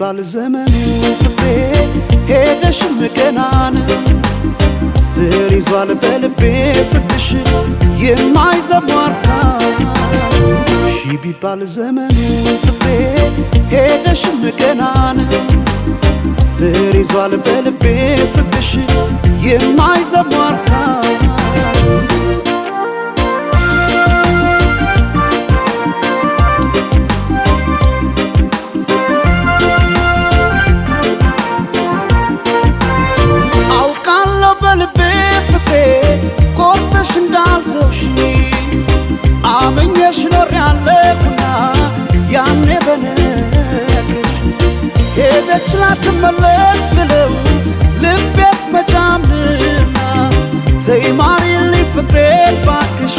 ቢባል ዘመኑ ፍቅሬ ሄደሽም ገናን ስር ይዟል በልቤ ፍቅርሽ የማይዘሟርካ ቢባል ዘመኑ ፍቅሬ ሄደሽም ገናን ስር ይዟል በልቤ ፍቅርሽ የማይዘሟርካ አመኘሽ ኖሬያለሁና ያኔ በነገርሽ ሄደች ላትመለስ ብለው ልቤስ መጫምና ተይ ማሪልኝ ፍቅሬ ባክሽ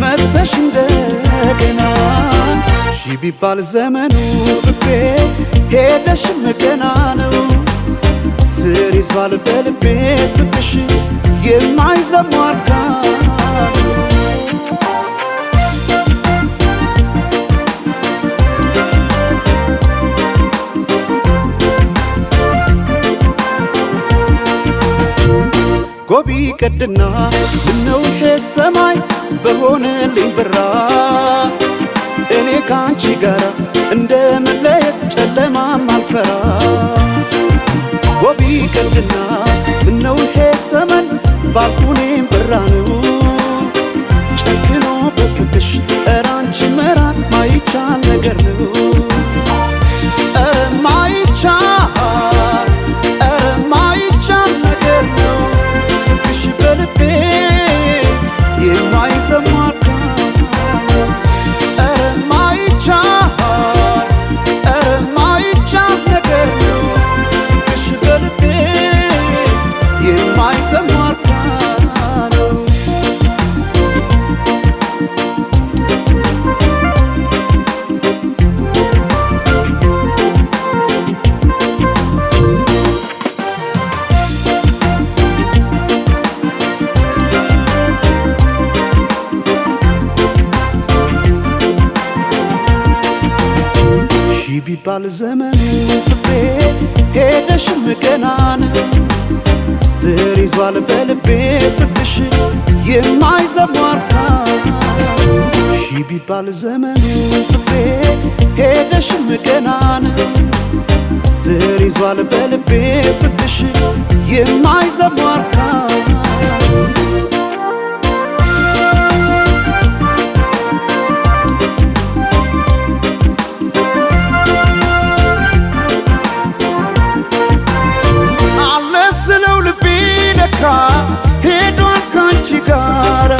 መተሽ እንደገና ቢባል ዘመኑ ፍቅሬ ሄደሽም ገና ነው ስር ይዟል በልቤ ፍቅርሽ የማይዘሟርካ ጎቢ ቀድና ምነው ይሄ ሰማይ በሆነልኝ ብራ እኔ ካንቺ ጋር እንደ መለየት ጨለማም አልፈራ ጎቢ ቀድና ምነው ይሄ ሰማይ ባልኩኔም ብራ ነው ጨክኖ በፍቅሽ ኧረ አንቺ መራቅ ማይቻል ነገር ነው ኧረ ማይቻል ነገር ነው በልቤ የማይዘሟርካ ኧረ ማይቻል ነገር ነው ፍቅርሽ በልቤ የማይዘሟርካ ነው ቢባል ዘመኑ ፍቅሬ ሄደሽም ገናን ስር ይዟል በልቤ ፍቅርሽ የማይዘሟርካ ቢባል ዘመኑ ፍቅሬ ሄደሽም ገናን ስር ይዟል በልቤ ፍቅርሽ የማይዘሟርካ ሄዷል ካንቺ ጋር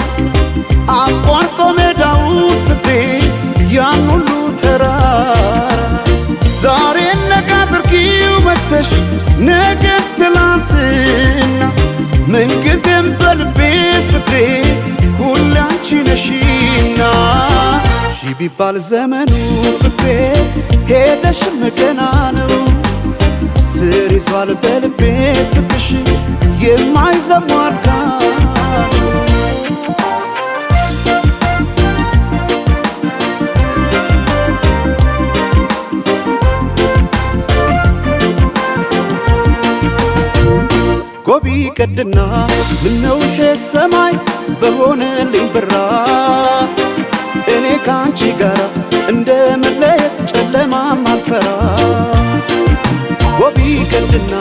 አቋርጦ ሜዳውን ፍቅሬ ያን ሁሉ ተራራ ዛሬ ነገ አድርጊው መተሽ ነገ ትላንትና ምንጊዜም በልቤ ፍቅሬ ሁሌ አንቺ ነሽና ቢባል ዘመኑ ፍቅሬ ሄደሽም ገና ነው ስር ይዟል በልቤ ፍቅርሽ የማይዘሟርካ ጎቢ ቀድና ምነው ይሄ ሰማይ በሆነልኝ ብራ እኔ ካንቺ ጋር እንደ መለየት ጨለማም አልፈራ ጎቢ ቀድና